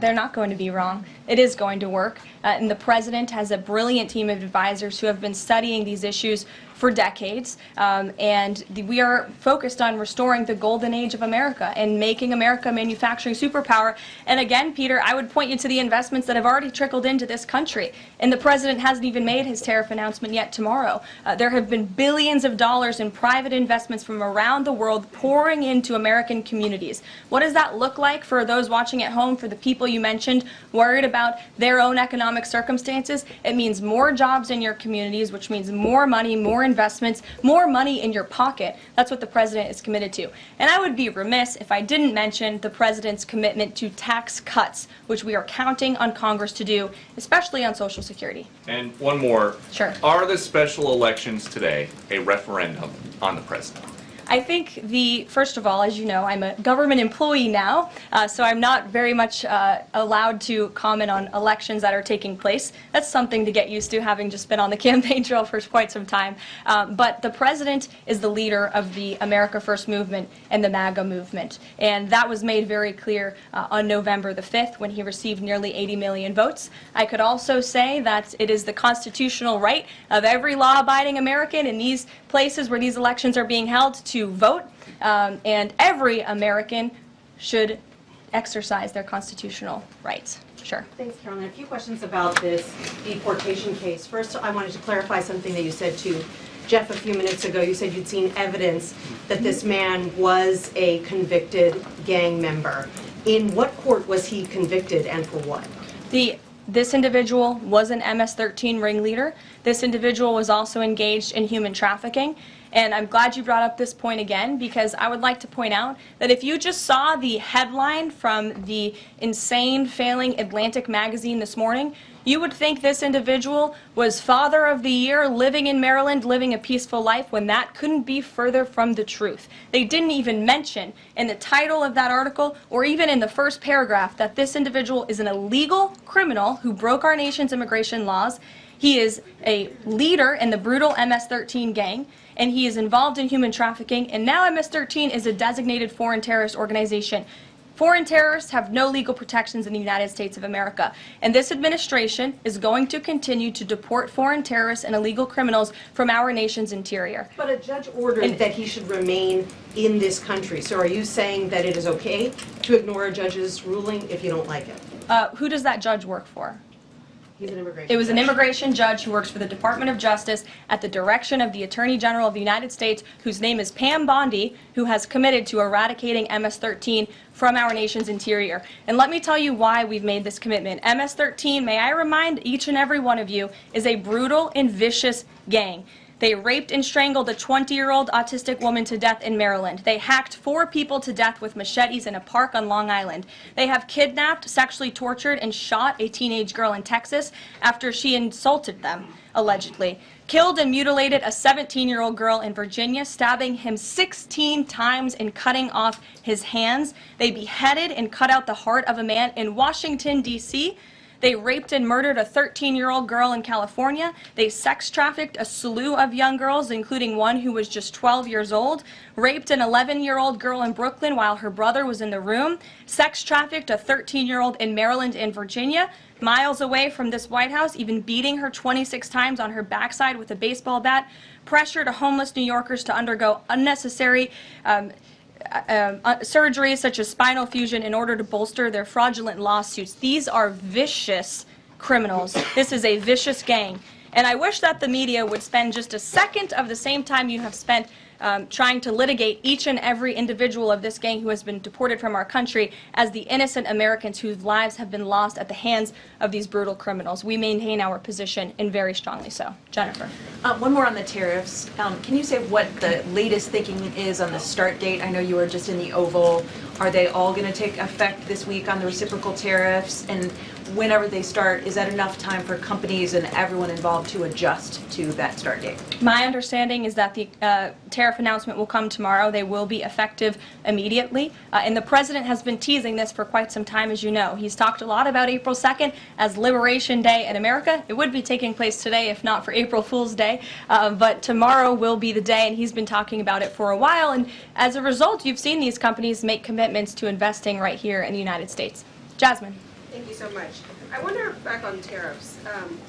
They're not going to be wrong. It is going to work. And the president has a brilliant team of advisors who have been studying these issues for decades. And we are focused on restoring the golden age of America and making America a manufacturing superpower. And again, Peter, I would point you to the investments that have already trickled into this country. And the president hasn't even made his tariff announcement yet tomorrow. There have been billions of dollars in private investments from around the world pouring into American communities. What does that look like for those watching at home, for the people you mentioned worried about their own economic circumstances? It means more jobs in your communities, which means more money, more investments, more money in your pocket. That's what the president is committed to. And I would be remiss if I didn't mention the president's commitment to tax cuts, which we are counting on Congress to do, especially on Social Security. And one more. Sure. Are the special elections today a referendum on the president? I think first of all, as you know, I'm a government employee now, so I'm not very much allowed to comment on elections that are taking place. That's something to get used to, having just been on the campaign trail for quite some time. But the president is the leader of the America First movement and the MAGA movement. And that was made very clear on November the 5th when he received nearly 80 million votes. I could also say that it is the constitutional right of every law-abiding American in these places where these elections are being held to vote, and every American should exercise their constitutional rights. Sure. Thanks, Carolyn. A few questions about this deportation case. First, I wanted to clarify something that you said to Jeff a few minutes ago. You said you'd seen evidence that this man was a convicted gang member. In what court was he convicted and for what? This individual was an MS-13 ringleader. This individual was also engaged in human trafficking. And I'm glad you brought up this point again, because I would like to point out that if you just saw the headline from the insane, failing Atlantic magazine this morning, you would think this individual was Father of the Year, living in Maryland, living a peaceful life, when that couldn't be further from the truth. They didn't even mention in the title of that article, or even in the first paragraph, that this individual is an illegal criminal who broke our nation's immigration laws. He is a leader in the brutal MS-13 gang, and he is involved in human trafficking, and now MS-13 is a designated foreign terrorist organization. Foreign terrorists have no legal protections in the United States of America, and this administration is going to continue to deport foreign terrorists and illegal criminals from our nation's interior. But a judge ordered that he should remain in this country. So are you saying that it is okay to ignore a judge's ruling if you don't like it? Who does that judge work for? He's an immigration It was an judge. immigration judge who works for the Department of Justice at the direction of the Attorney General of the United States, whose name is Pam Bondi, who has committed to eradicating MS-13 from our nation's interior. And let me tell you why we've made this commitment. MS-13, may I remind each and every one of you, is a brutal and vicious gang. They raped and strangled a 20-year-old autistic woman to death in Maryland. They hacked 4 people to death with machetes in a park on Long Island. They have kidnapped, sexually tortured, and shot a teenage girl in Texas after she insulted them, allegedly. Killed and mutilated a 17-year-old girl in Virginia, stabbing him 16 times and cutting off his hands. They beheaded and cut out the heart of a man in Washington, D.C., They raped and murdered a 13-year-old girl in California. They sex trafficked a slew of young girls, including one who was just 12 years old. Raped an 11-year-old girl in Brooklyn while her brother was in the room. Sex trafficked a 13-year-old in Maryland and Virginia, miles away from this White House, even beating her 26 times on her backside with a baseball bat. Pressured homeless New Yorkers to undergo unnecessary surgeries such as spinal fusion in order to bolster their fraudulent lawsuits. These are vicious criminals. This is a vicious gang. And I wish that the media would spend just a second of the same time you have spent trying to litigate each and every individual of this gang who has been deported from our country as the innocent Americans whose lives have been lost at the hands of these brutal criminals. We maintain our position, and very strongly so. Jennifer. One more on the tariffs. Can you say what the latest thinking is on the start date? I know you were just in the Oval. Are they all going to take effect this week on the reciprocal tariffs? And whenever they start, is that enough time for companies and everyone involved to adjust to that start date? My understanding is that the tariff announcement will come tomorrow. They will be effective immediately. And the president has been teasing this for quite some time, as you know. He's talked a lot about April 2nd as Liberation Day in America. It would be taking place today if not for April Fool's Day. But tomorrow will be the day, and he's been talking about it for a while. And as a result, you've seen these companies make commitments to investing right here in the United States. Jasmine. Thank you so much. I wonder, back on tariffs,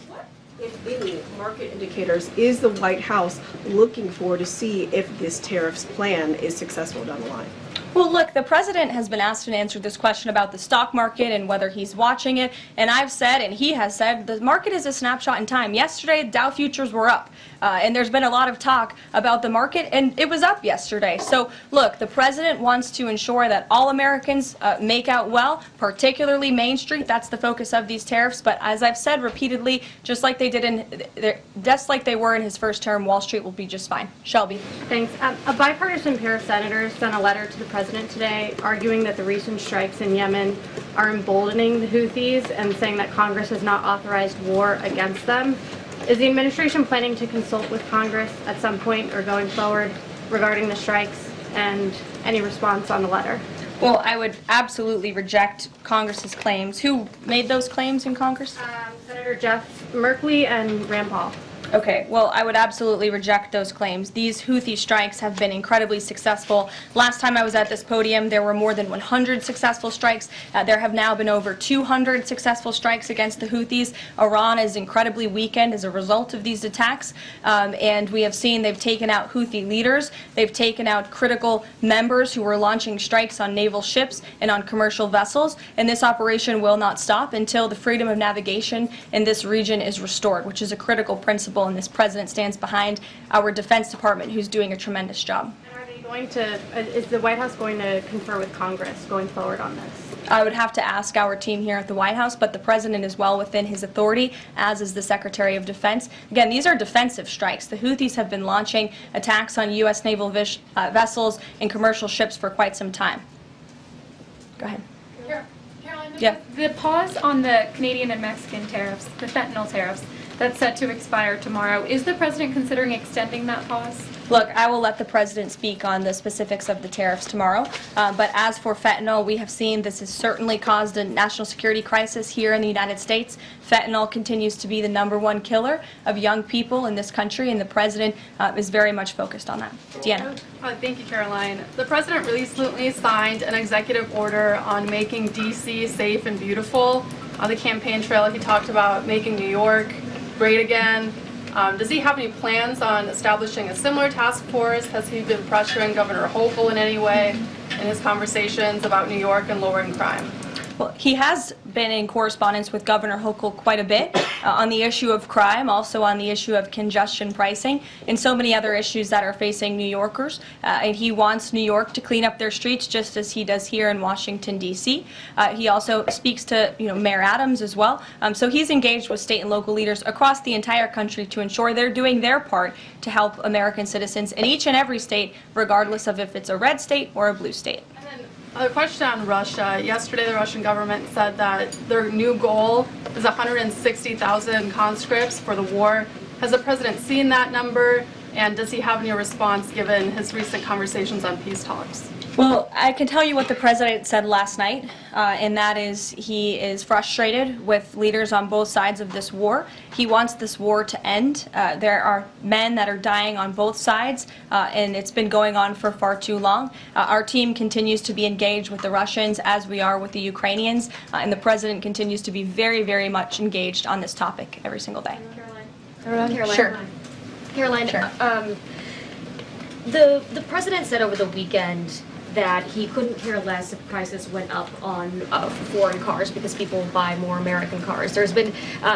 what, if any, market indicators is the White House looking for to see if this tariffs plan is successful down the line? Well, look, the president has been asked and answered this question about the stock market and whether he's watching it. And I've said, and he has said, the market is a snapshot in time. Yesterday, Dow futures were up. And there's been a lot of talk about the market, and it was up yesterday. So, look, the president wants to ensure that all Americans make out well, particularly Main Street. That's the focus of these tariffs. But as I've said repeatedly, just like they were in his first term, Wall Street will be just fine. Shelby. Thanks. A bipartisan pair of senators sent a letter to the president today arguing that the recent strikes in Yemen are emboldening the Houthis and saying that Congress has not authorized war against them. Is the administration planning to consult with Congress at some point or going forward regarding the strikes, and any response on the letter? Well, I would absolutely reject Congress's claims. Who made those claims in Congress? Senator Jeff Merkley and Rand Paul. Okay, well, I would absolutely reject those claims. These Houthi strikes have been incredibly successful. Last time I was at this podium, there were more than 100 successful strikes. There have now been over 200 successful strikes against the Houthis. Iran is incredibly weakened as a result of these attacks, and we have seen they've taken out Houthi leaders. They've taken out critical members who were launching strikes on naval ships and on commercial vessels, and this operation will not stop until the freedom of navigation in this region is restored, which is a critical principle. And this president stands behind our Defense Department, who's doing a tremendous job. And are they going to, is the White House going to confer with Congress going forward on this? I would have to ask our team here at the White House, but the president is well within his authority, as is the Secretary of Defense. Again, these are defensive strikes. The Houthis have been launching attacks on U.S. naval vessels and commercial ships for quite some time. Go ahead. Caroline, Yeah. The pause on the Canadian and Mexican tariffs, the fentanyl tariffs, that's set to expire tomorrow. Is the president considering extending that pause? Look, I will let the president speak on the specifics of the tariffs tomorrow. But as for fentanyl, we have seen this has certainly caused a national security crisis here in the United States. Fentanyl continues to be the #1 killer of young people in this country, and the president is very much focused on that. Deanna. Thank you, Caroline. The president recently signed an executive order on making D.C. safe and beautiful. On the campaign trail, he talked about making New York great again. Does he have any plans on establishing a similar task force? Has he been pressuring Governor Hochul in any way in his conversations about New York and lowering crime? Well, he has been in correspondence with Governor Hochul quite a bit on the issue of crime, also on the issue of congestion pricing, and so many other issues that are facing New Yorkers. And he wants New York to clean up their streets just as he does here in Washington, D.C. He also speaks to Mayor Adams as well. So he's engaged with state and local leaders across the entire country to ensure they're doing their part to help American citizens in each and every state, regardless of if it's a red state or a blue state. A question on Russia. Yesterday, the Russian government said that their new goal is 160,000 conscripts for the war. Has the president seen that number, and does he have any response given his recent conversations on peace talks? Well, I can tell you what the president said last night, and that is he is frustrated with leaders on both sides of this war. He wants this war to end. There are men that are dying on both sides, and it's been going on for far too long. Our team continues to be engaged with the Russians as we are with the Ukrainians, and the president continues to be very, very much engaged on this topic every single day. Caroline. Sure. Caroline, Sure. The president said over the weekend that he couldn't care less if prices went up on foreign cars because people buy more American cars. There's been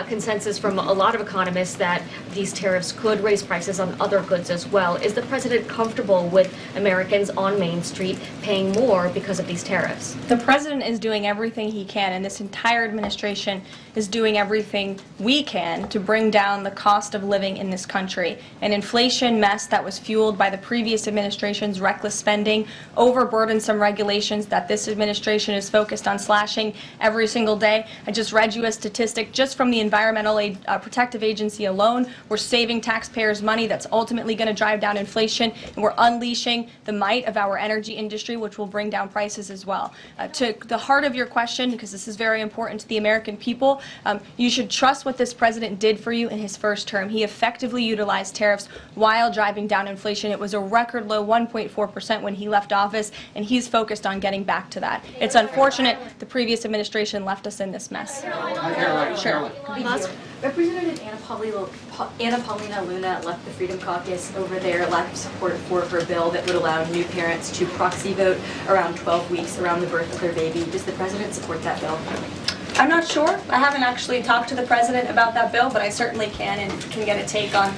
consensus from a lot of economists that these tariffs could raise prices on other goods as well. Is the president comfortable with Americans on Main Street paying more because of these tariffs? The president is doing everything he can, and this entire administration is doing everything we can to bring down the cost of living in this country. An inflation mess that was fueled by the previous administration's reckless spending, overburdensome regulations that this administration is focused on slashing every single day. I just read you a statistic just from the Environmental Protective Agency alone. We're saving taxpayers money that's ultimately going to drive down inflation, and we're unleashing the might of our energy industry, which will bring down prices as well. To the heart of your question, because this is very important to the American people, you should trust what this president did for you in his first term. He effectively utilized tariffs while driving down inflation. It was a record low 1.4% when he left office, and he's focused on getting back to that. It's unfortunate the previous administration left us in this mess. Sure. Representative Anna Paulina Luna left the Freedom Caucus over their lack of support for her bill that would allow new parents to proxy vote around 12 weeks around the birth of their baby. Does the president support that bill? I'm not sure. I haven't actually talked to the president about that bill, but I certainly can and can get a take on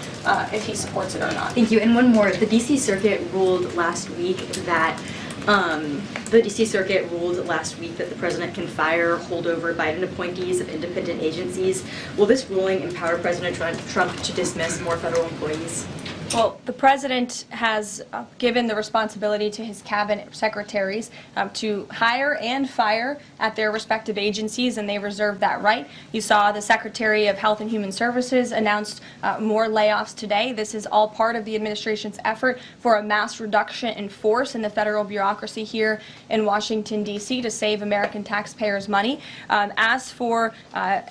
if he supports it or not. Thank you. And one more. The D.C. Circuit ruled last week that the president can fire holdover Biden appointees of independent agencies. Will this ruling empower President Trump to dismiss more federal employees? Well, the president has given the responsibility to his cabinet secretaries to hire and fire at their respective agencies, and they reserve that right. You saw the Secretary of Health and Human Services announced more layoffs today. This is all part of the administration's effort for a mass reduction in force in the federal bureaucracy here in Washington, D.C. to save American taxpayers money. As for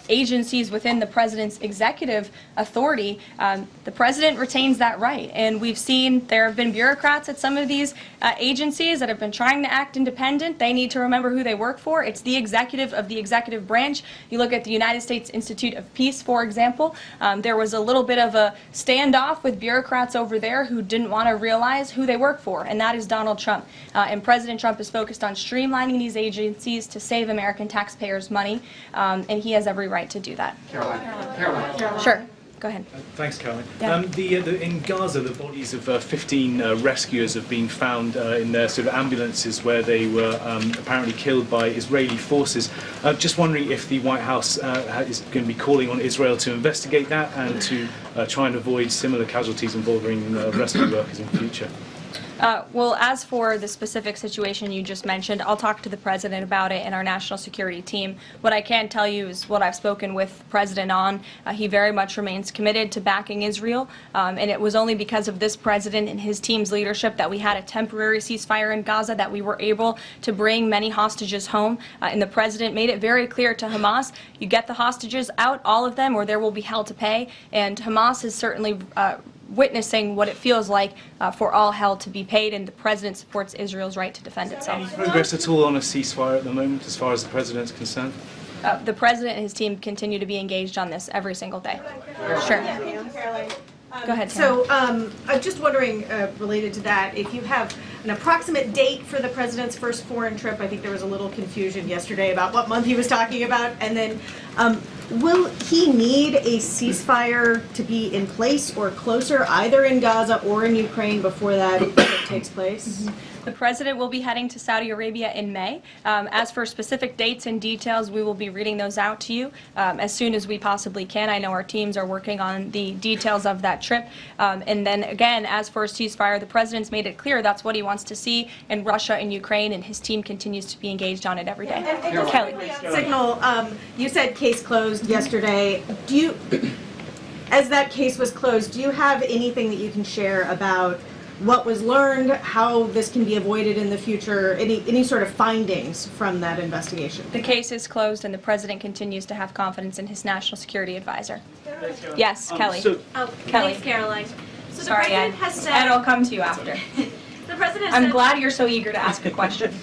agencies within the president's executive authority, the president retains that right. And we've seen there have been bureaucrats at some of these agencies that have been trying to act independent. They need to remember who they work for. It's the executive of the executive branch. You look at the United States Institute of Peace, for example. There was a little bit of a standoff with bureaucrats over there who didn't want to realize who they work for, and that is Donald Trump. And President Trump is focused on streamlining these agencies to save American taxpayers money, and he has every right to do that. Caroline. Sure. Go ahead. Thanks, Caroline. Yeah. In Gaza, the bodies of 15 rescuers have been found in their sort of ambulances where they were apparently killed by Israeli forces. Just wondering if the White House is going to be calling on Israel to investigate that and to try and avoid similar casualties involving rescue workers in future. Well, as for the specific situation you just mentioned, I'll talk to the president about it and our national security team. What I can tell you is what I've spoken with the president on. He very much remains committed to backing Israel, and it was only because of this president and his team's leadership that we had a temporary ceasefire in Gaza, that we were able to bring many hostages home. And the president made it very clear to Hamas, you get the hostages out, all of them, or there will be hell to pay. And Hamas is certainly witnessing what it feels like for all hell to be paid, and the president supports Israel's right to defend itself. Any progress at all on a ceasefire at the moment, as far as the president's concerned? The president and his team continue to be engaged on this every single day. Sure. Go ahead, So I'm just wondering, related to that, if you have an approximate date for the president's first foreign trip. I think there was a little confusion yesterday about what month he was talking about. And then will he need a ceasefire to be in place or closer, either in Gaza or in Ukraine, before that takes place? The president will be heading to Saudi Arabia in May. As for specific dates and details, we will be reading those out to you as soon as we possibly can. I know our teams are working on the details of that trip. And then again, as for a ceasefire, the president's made it clear that's what he wants to see in Russia and Ukraine, and his team continues to be engaged on it every day. And Kelly. Signal, you said case closed yesterday. Do you, as that case was closed, do you have anything that you can share about what was learned, how this can be avoided in the future, any sort of findings from that investigation? The case is closed, and the president continues to have confidence in his national security advisor. Yes, Kelly. Kelly. Thanks, Caroline. So Sorry, the president has said... Ed, I'll come to you after. The president I'm said, glad you're so eager to ask a question.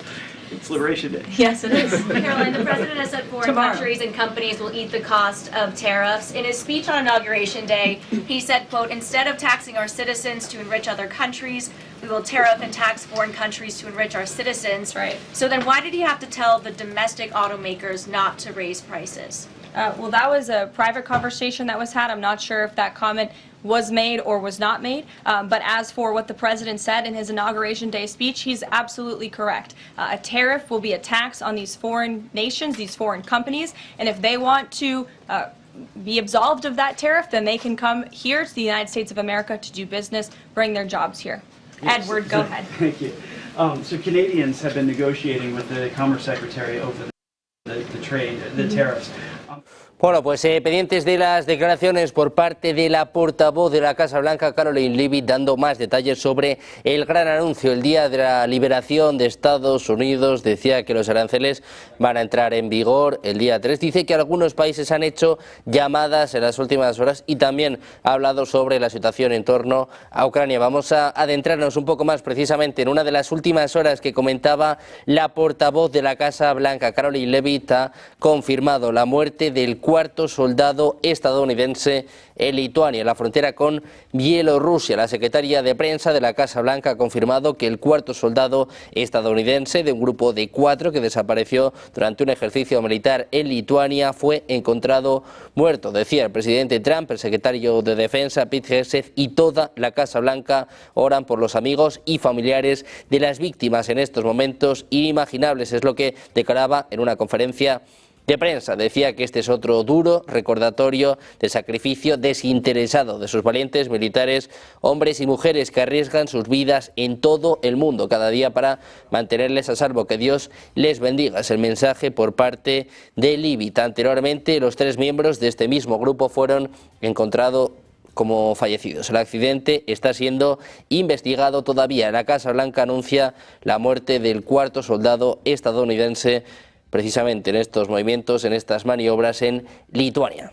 It's Liberation Day. Yes, it is. Caroline, the president has said foreign countries and companies will eat the cost of tariffs. In his speech on Inauguration Day, he said, quote, instead of taxing our citizens to enrich other countries, will tariff and tax foreign countries to enrich our citizens. Right. So then why did he have to tell the domestic automakers not to raise prices? Well, that was a private conversation that was had. I'm not sure if that comment was made or was not made. But as for what the president said in his Inauguration Day speech, he's absolutely correct. A tariff will be a tax on these foreign nations, these foreign companies, and if they want to be absolved of that tariff, then they can come here to the United States of America to do business, bring their jobs here. Yes. Edward, go ahead. Thank you. So Canadians have been negotiating with the Commerce Secretary over the trade, the tariffs. Bueno, pues pendientes de las declaraciones por parte de la portavoz de la Casa Blanca, Caroline Leavitt, dando más detalles sobre el gran anuncio. El día de la liberación de Estados Unidos decía que los aranceles van a entrar en vigor el día 3. Dice que algunos países han hecho llamadas en las últimas horas y también ha hablado sobre la situación en torno a Ucrania. Vamos a adentrarnos un poco más precisamente en una de las últimas horas que comentaba la portavoz de la Casa Blanca, Caroline Leavitt, ha confirmado la muerte del cuarto soldado estadounidense en Lituania, en la frontera con Bielorrusia. La secretaria de prensa de la Casa Blanca ha confirmado que el cuarto soldado estadounidense de un grupo de 4 que desapareció durante un ejercicio militar en Lituania fue encontrado muerto. Decía el presidente Trump, el secretario de Defensa Pete Hegseth y toda la Casa Blanca oran por los amigos y familiares de las víctimas en estos momentos inimaginables, es lo que declaraba en una conferencia de prensa. Decía que este es otro duro recordatorio de sacrificio desinteresado de sus valientes militares, hombres y mujeres que arriesgan sus vidas en todo el mundo cada día para mantenerles a salvo. Que Dios les bendiga. Es el mensaje por parte de Leavitt. Anteriormente, los 3 miembros de este mismo grupo fueron encontrados como fallecidos. El accidente está siendo investigado todavía. La Casa Blanca anuncia la muerte del cuarto soldado estadounidense precisamente en estos movimientos, en estas maniobras en Lituania.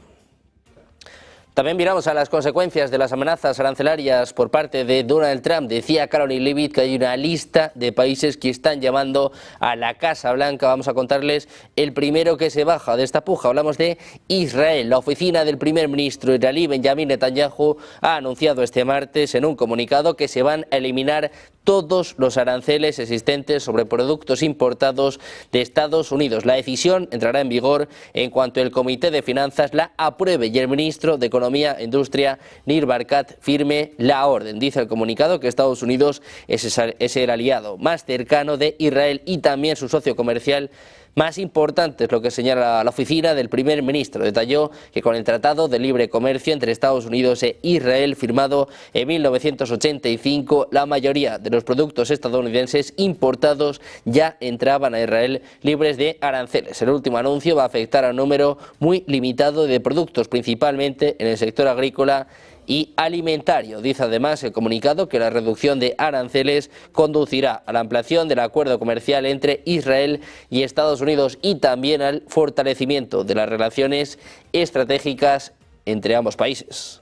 También miramos a las consecuencias de las amenazas arancelarias por parte de Donald Trump. Decía Caroline Leavitt que hay una lista de países que están llamando a la Casa Blanca. Vamos a contarles el primero que se baja de esta puja. Hablamos de Israel. La oficina del primer ministro israelí Benjamin Netanyahu ha anunciado este martes en un comunicado que se van a eliminar todos los aranceles existentes sobre productos importados de Estados Unidos. La decisión entrará en vigor en cuanto el Comité de Finanzas la apruebe y el ministro de Economía e Industria, Nir Barkat, firme la orden. Dice el comunicado que Estados Unidos es el aliado más cercano de Israel y también su socio comercial más importante, es lo que señala la oficina del primer ministro. Detalló que con el Tratado de Libre Comercio entre Estados Unidos e Israel, firmado en 1985, la mayoría de los productos estadounidenses importados ya entraban a Israel libres de aranceles. El último anuncio va a afectar a un número muy limitado de productos, principalmente en el sector agrícola y alimentario. Dice además el comunicado que la reducción de aranceles conducirá a la ampliación del acuerdo comercial entre Israel y Estados Unidos y también al fortalecimiento de las relaciones estratégicas entre ambos países.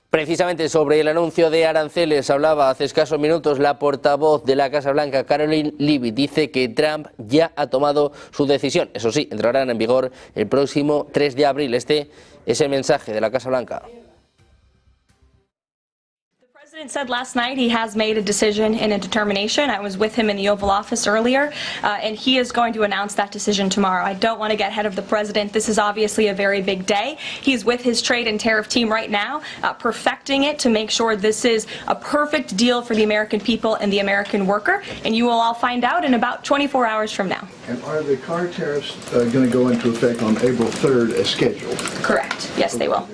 Precisamente sobre el anuncio de aranceles hablaba hace escasos minutos la portavoz de la Casa Blanca, Caroline Leavitt. Dice que Trump ya ha tomado su decisión. Eso sí, entrarán en vigor el próximo 3 de abril. Este es el mensaje de la Casa Blanca. The president said last night he has made a decision and a determination. I was with him in the Oval Office earlier, and he is going to announce that decision tomorrow. I don't want to get ahead of the president. This is obviously a very big day. He's with his trade and tariff team right now, perfecting it to make sure this is a perfect deal for the American people and the American worker, and you will all find out in about 24 hours from now. And are the car tariffs going to go into effect on April 3rd as scheduled? Correct. Yes, they will.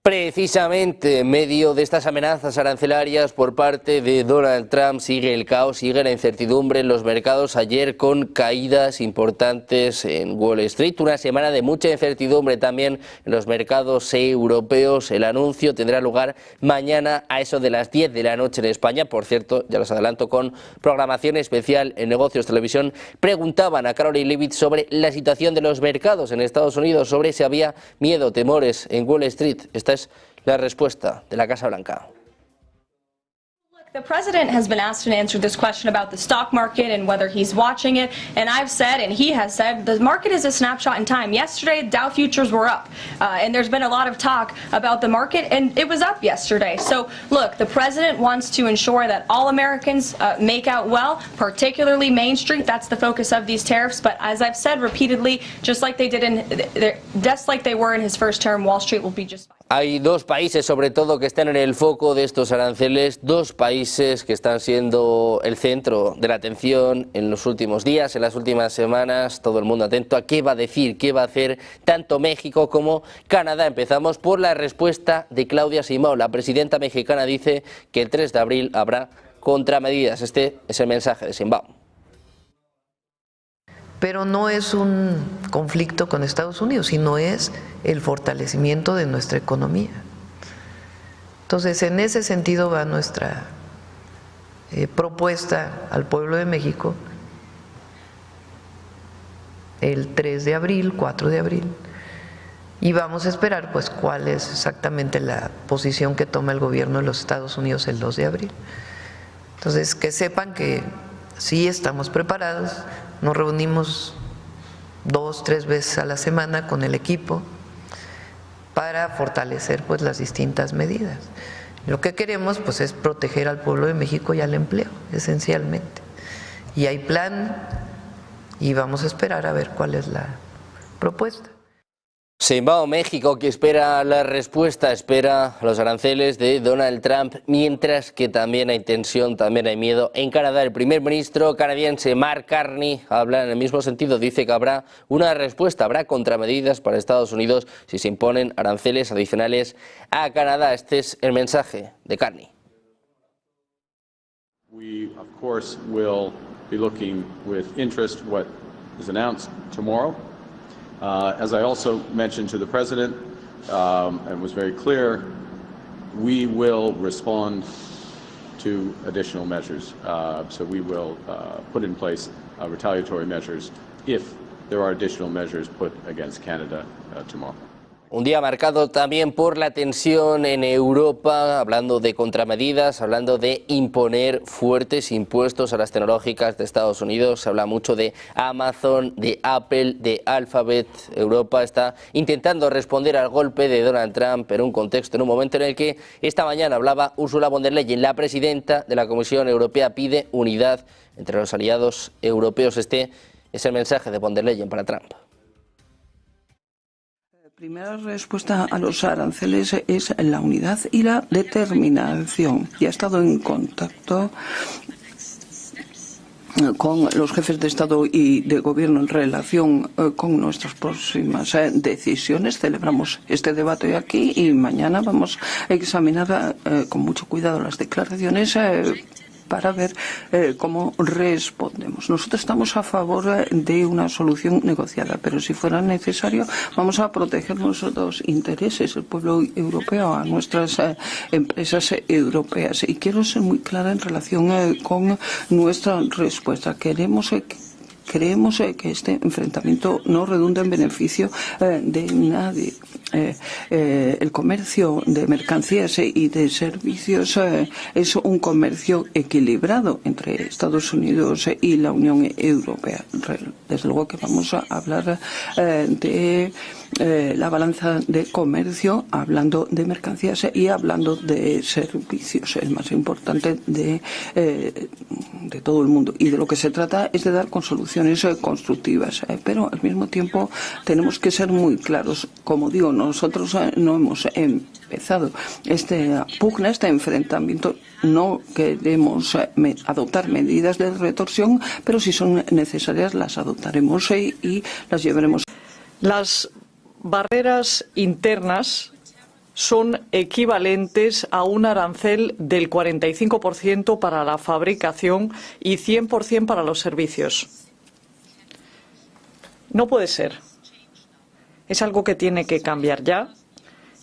Precisamente en medio de estas amenazas arancelarias por parte de Donald Trump sigue el caos, sigue la incertidumbre en los mercados. Ayer con caídas importantes en Wall Street, una semana de mucha incertidumbre también en los mercados europeos. El anuncio tendrá lugar mañana a eso de las 10 de la noche en España. Por cierto, ya los adelanto, con programación especial en Negocios Televisión. Preguntaban a Caroline Leavitt sobre la situación de los mercados en Estados Unidos, sobre si había miedo, temores en Wall Street. Esta es la respuesta de la Casa Blanca. The president has been asked and answered this question about the stock market and whether he's watching it, and I've said, and he has said, the market is a snapshot in time. Yesterday, Dow futures were up, and there's been a lot of talk about the market, and it was up yesterday. So, look, the president wants to ensure that all Americans make out well, particularly Main Street. That's the focus of these tariffs, but as I've said repeatedly, just like they were in his first term, Wall Street will be just fine. Hay dos países, sobre todo, que están en el foco de estos aranceles, dos países que están siendo el centro de la atención en los últimos días, en las últimas semanas, todo el mundo atento a qué va a decir, qué va a hacer tanto México como Canadá. Empezamos por la respuesta de Claudia Sheinbaum. La presidenta mexicana dice que el 3 de abril habrá contramedidas. Este es el mensaje de Sheinbaum. Pero no es un conflicto con Estados Unidos, sino es el fortalecimiento de nuestra economía. Entonces, en ese sentido va nuestra propuesta al pueblo de México el 3 de abril, 4 de abril, y vamos a esperar pues cuál es exactamente la posición que toma el gobierno de los Estados Unidos el 2 de abril. Entonces, que sepan que sí estamos preparados. Nos reunimos 2, 3 veces a la semana con el equipo para fortalecer pues las distintas medidas. Lo que queremos pues es proteger al pueblo de México y al empleo, esencialmente. Y hay plan y vamos a esperar a ver cuál es la propuesta. Sheinbaum, México, que espera la respuesta, espera los aranceles de Donald Trump, mientras que también hay tensión, también hay miedo. En Canadá, el primer ministro canadiense, Carney, habla en el mismo sentido, dice que habrá una respuesta, habrá contramedidas para Estados Unidos si se imponen aranceles adicionales a Canadá. Este es el mensaje de Carney. We, of course, will be looking with interest what is announced tomorrow. As I also mentioned to the President, and was very clear, we will respond to additional measures. So we will put in place retaliatory measures if there are additional measures put against Canada tomorrow. Un día marcado también por la tensión en Europa, hablando de contramedidas, hablando de imponer fuertes impuestos a las tecnológicas de Estados Unidos. Se habla mucho de Amazon, de Apple, de Alphabet. Europa está intentando responder al golpe de Donald Trump en un contexto, en un momento en el que esta mañana hablaba Ursula von der Leyen, la presidenta de la Comisión Europea, pide unidad entre los aliados europeos. Este es el mensaje de von der Leyen para Trump. La primera respuesta a los aranceles es la unidad y la determinación. Y ha estado en contacto con los jefes de Estado y de Gobierno en relación con nuestras próximas decisiones. Celebramos este debate aquí y mañana vamos a examinar con mucho cuidado las declaraciones para ver cómo respondemos. Nosotros estamos a favor de una solución negociada, pero si fuera necesario vamos a proteger nuestros intereses, el pueblo europeo, a nuestras empresas europeas. Y quiero ser muy clara en relación con nuestra respuesta. Creemos que este enfrentamiento no redunda en beneficio de nadie. El comercio de mercancías y de servicios es un comercio equilibrado entre Estados Unidos y la Unión Europea. Desde luego que vamos a hablar de la balanza de comercio, hablando de mercancías y hablando de servicios, el más importante de todo el mundo. Y de lo que se trata es de dar con soluciones constructivas, pero al mismo tiempo tenemos que ser muy claros. Como digo, nosotros no hemos empezado esta pugna, este enfrentamiento. No queremos adoptar medidas de retorsión, pero si son necesarias las adoptaremos y las llevaremos. Las barreras internas son equivalentes a un arancel del 45% para la fabricación y 100% para los servicios. No puede ser. Es algo que tiene que cambiar ya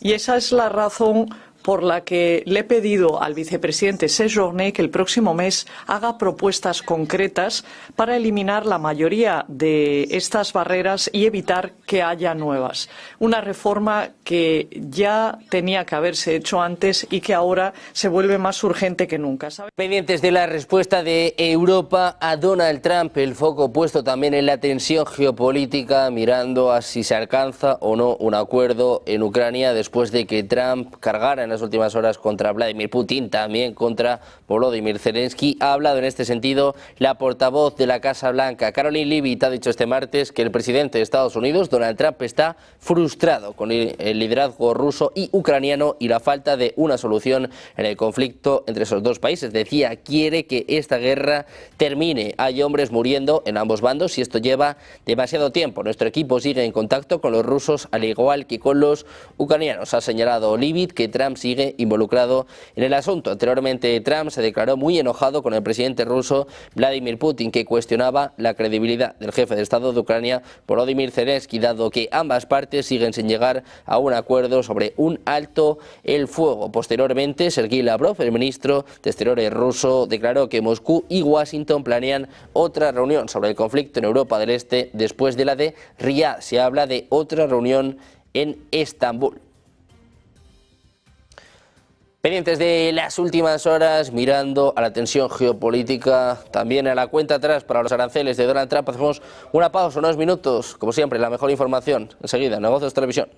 y esa es la razón por la que le he pedido al vicepresidente Sergei que el próximo mes haga propuestas concretas para eliminar la mayoría de estas barreras y evitar que haya nuevas. Una reforma que ya tenía que haberse hecho antes y que ahora se vuelve más urgente que nunca. Pendientes de la respuesta de Europa a Donald Trump, el foco puesto también en la tensión geopolítica, mirando a si se alcanza o no un acuerdo en Ucrania después de que Trump cargara en las últimas horas contra Vladimir Putin, también contra Volodymyr Zelensky. Ha hablado en este sentido la portavoz de la Casa Blanca, Caroline Leavitt, ha dicho este martes que el presidente de Estados Unidos, Donald Trump, está frustrado con el liderazgo ruso y ucraniano y la falta de una solución en el conflicto entre esos dos países. Decía, quiere que esta guerra termine. Hay hombres muriendo en ambos bandos y esto lleva demasiado tiempo. Nuestro equipo sigue en contacto con los rusos al igual que con los ucranianos. Ha señalado Leavitt que Trump sigue involucrado en el asunto. Anteriormente, Trump se declaró muy enojado con el presidente ruso Vladimir Putin, que cuestionaba la credibilidad del jefe de Estado de Ucrania, Volodymyr Zelensky, dado que ambas partes siguen sin llegar a un acuerdo sobre un alto el fuego. Posteriormente, Sergei Ryabkov, el ministro de Exteriores ruso, declaró que Moscú y Washington planean otra reunión sobre el conflicto en Europa del Este después de la de Riad. Se habla de otra reunión en Estambul. Pendientes de las últimas horas, mirando a la tensión geopolítica, también a la cuenta atrás para los aranceles de Donald Trump, hacemos una pausa, unos minutos, como siempre, la mejor información, enseguida, Negocios Televisión.